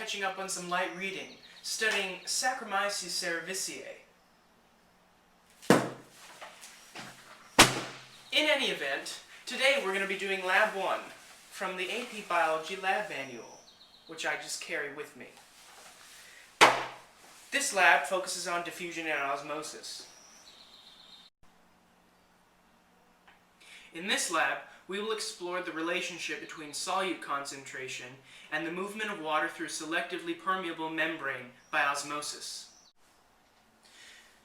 catching up on some light reading, studying Saccharomyces cerevisiae. In any event, today we're going to be doing Lab 1 from the AP Biology Lab Manual, which I just carry with me. This lab focuses on diffusion and osmosis. In this lab, we will explore the relationship between solute concentration and the movement of water through selectively permeable membrane by osmosis.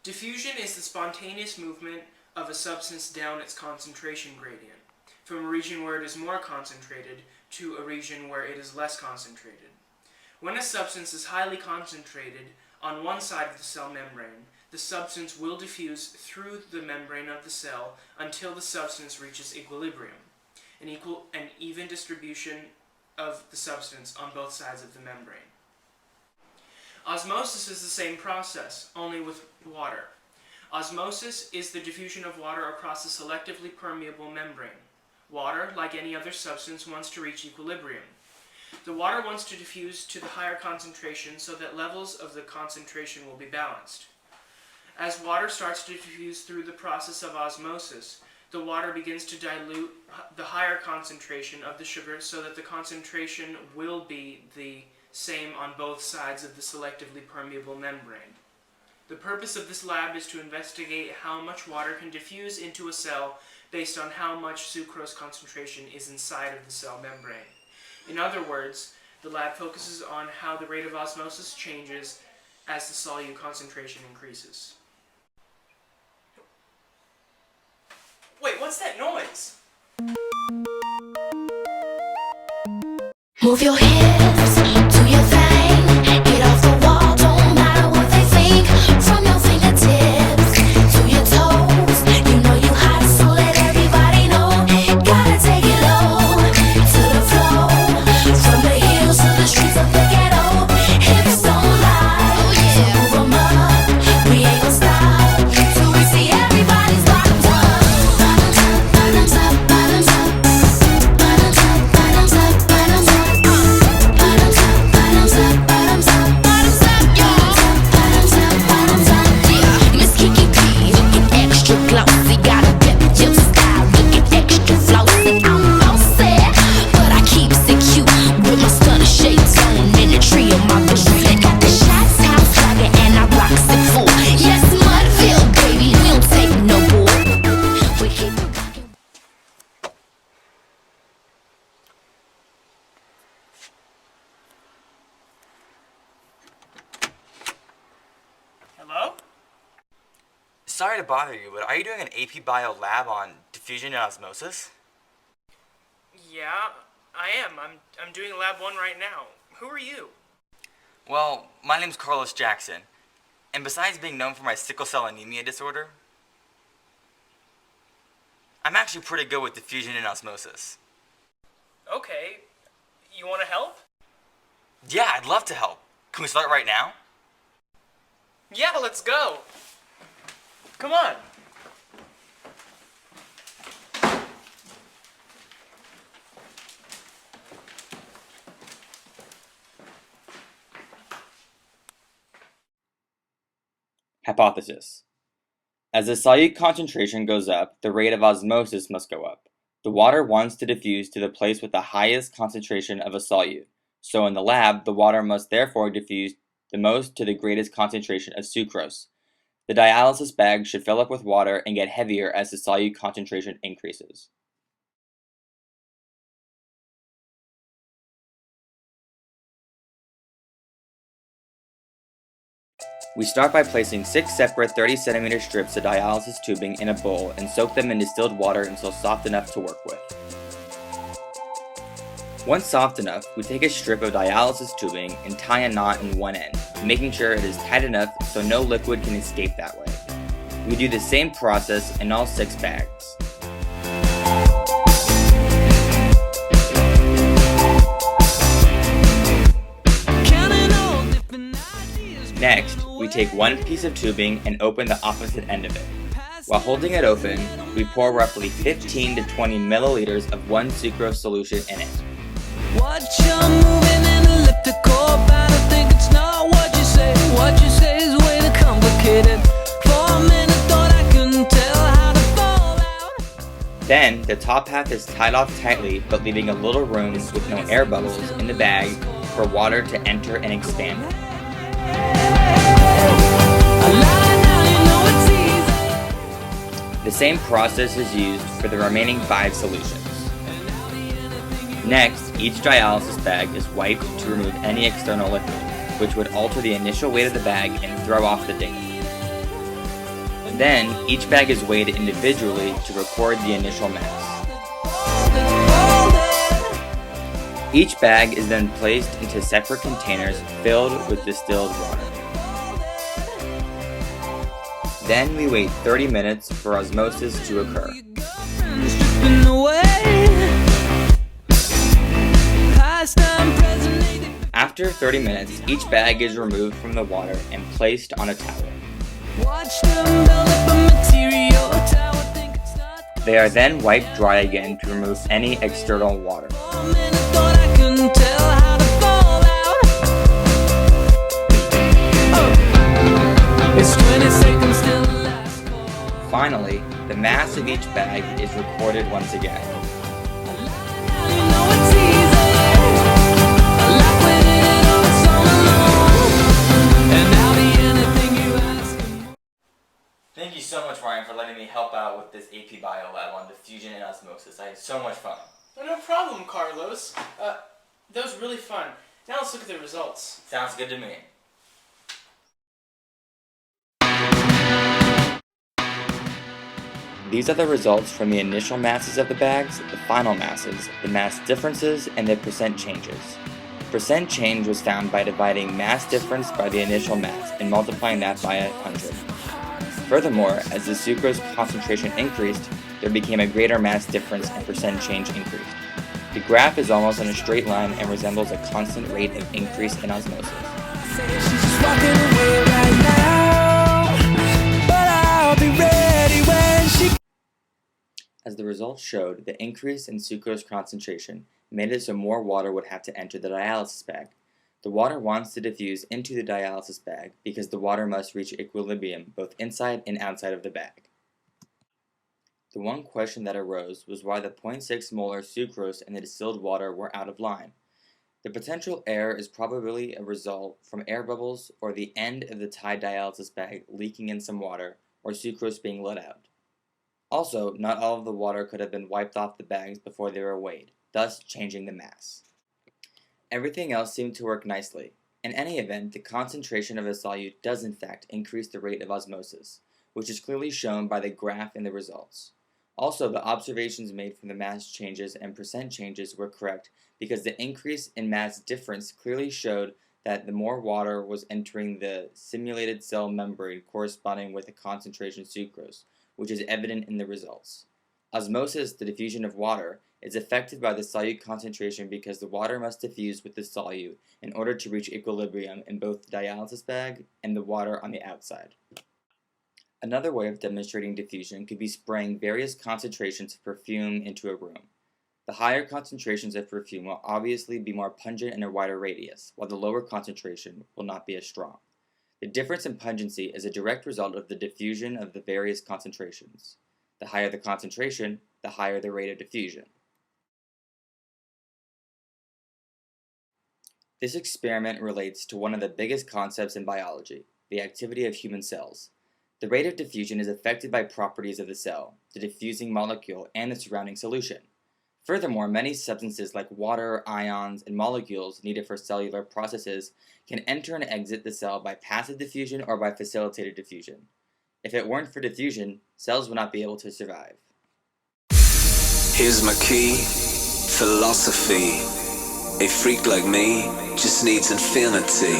Diffusion is the spontaneous movement of a substance down its concentration gradient, from a region where it is more concentrated to a region where it is less concentrated. When a substance is highly concentrated on one side of the cell membrane, the substance will diffuse through the membrane of the cell until the substance reaches equilibrium, an even distribution of the substance on both sides of the membrane. Osmosis is the same process, only with water. Osmosis is the diffusion of water across a selectively permeable membrane. Water, like any other substance, wants to reach equilibrium. The water wants to diffuse to the higher concentration so that levels of the concentration will be balanced. As water starts to diffuse through the process of osmosis, the water begins to dilute the higher concentration of the sugar so that the concentration will be the same on both sides of the selectively permeable membrane. The purpose of this lab is to investigate how much water can diffuse into a cell based on how much sucrose concentration is inside of the cell membrane. In other words, the lab focuses on how the rate of osmosis changes as the solute concentration increases. Wait, what's that noise? Move your hips, do your thing, get off the wall, don't matter what they think. From your fingertips to your toes, you know you hot, so let everybody know. Gotta take it low, to the floor, from the hills to the streets of the ghetto. Hips don't lie, so move 'em up, we ain't gon' stop till we see everybody's bottoms up. Bottoms up, bottoms up, bottoms up, bottoms up, bottoms up, bottoms up. Bottoms up, bottoms up, bottoms up, bottoms up, y'all. Bottoms up, bottoms up, yeah. Miss Kiki P, looking extra glossy, got a pep your style, looking extra flossy. I'm bossy, but I keep it cute with my stunner shades on and the tree on my boots. Got the shots house swagger and I rocks it full. Yes, Mudville, baby, we don't take no bull. We keep it rocking. Hello? Sorry to bother you, but are you doing an AP Bio lab on diffusion and osmosis? Yeah, I am. I'm doing Lab 1 right now. Who are you? Well, my name's Carlos Jackson, and besides being known for my sickle cell anemia disorder, I'm actually pretty good with diffusion and osmosis. Okay, you want to help? Yeah, I'd love to help. Can we start right now? Yeah, let's go. Come on. Hypothesis. As the solute concentration goes up, the rate of osmosis must go up. The water wants to diffuse to the place with the highest concentration of a solute. So in the lab, the water must therefore diffuse the most to the greatest concentration of sucrose. The dialysis bag should fill up with water and get heavier as the solute concentration increases. We start by placing 6 separate 30cm strips of dialysis tubing in a bowl and soak them in distilled water until soft enough to work with. Once soft enough, we take a strip of dialysis tubing and tie a knot in one end, making sure it is tight enough so no liquid can escape that way. We do the same process in all 6 bags. Next, we take one piece of tubing and open the opposite end of it. While holding it open, we pour roughly 15 to 20 milliliters of 1 sucrose solution in it. Watch you moving in elliptical pattern. what you say is way too complicated. For a minute thought I couldn't tell how to fall out. Then, the top half is tied off tightly but leaving a little room with no air bubbles in the bag for water to enter and expand. The same process is used for the remaining 5 solutions. Next, each dialysis bag is wiped to remove any external liquid, which would alter the initial weight of the bag and throw off the data. Then, each bag is weighed individually to record the initial mass. Each bag is then placed into separate containers filled with distilled water. Then we wait 30 minutes for osmosis to occur. After 30 minutes, each bag is removed from the water and placed on a towel. They are then wiped dry again to remove any external water. Finally, the mass of each bag is recorded once again. Thank you so much, Ryan, for letting me help out with this AP Bio lab on diffusion and osmosis. I had so much fun. Oh, no problem, Carlos. That was really fun. Now let's look at the results. Sounds good to me. These are the results from the initial masses of the bags, the final masses, the mass differences, and the percent changes. Percent change was found by dividing mass difference by the initial mass and multiplying that by 100. Furthermore, as the sucrose concentration increased, there became a greater mass difference and percent change increased. The graph is almost in a straight line and resembles a constant rate of increase in osmosis. As the results showed, the increase in sucrose concentration made it so more water would have to enter the dialysis bag. The water wants to diffuse into the dialysis bag because the water must reach equilibrium both inside and outside of the bag. The one question that arose was why the 0.6 molar sucrose in the distilled water were out of line. The potential error is probably a result from air bubbles or the end of the tied dialysis bag leaking in some water or sucrose being let out. Also, not all of the water could have been wiped off the bags before they were weighed, thus changing the mass. Everything else seemed to work nicely. In any event, the concentration of a solute does in fact increase the rate of osmosis, which is clearly shown by the graph in the results. Also, the observations made from the mass changes and percent changes were correct because the increase in mass difference clearly showed that the more water was entering the simulated cell membrane corresponding with the concentration sucrose, which is evident in the results. Osmosis, the diffusion of water, is affected by the solute concentration because the water must diffuse with the solute in order to reach equilibrium in both the dialysis bag and the water on the outside. Another way of demonstrating diffusion could be spraying various concentrations of perfume into a room. The higher concentrations of perfume will obviously be more pungent in a wider radius, while the lower concentration will not be as strong. The difference in pungency is a direct result of the diffusion of the various concentrations. The higher the concentration, the higher the rate of diffusion. This experiment relates to one of the biggest concepts in biology, the activity of human cells. The rate of diffusion is affected by properties of the cell, the diffusing molecule, and the surrounding solution. Furthermore, many substances like water, ions, and molecules needed for cellular processes can enter and exit the cell by passive diffusion or by facilitated diffusion. If it weren't for diffusion, cells would not be able to survive. Here's my key, philosophy. A freak like me just needs infinity.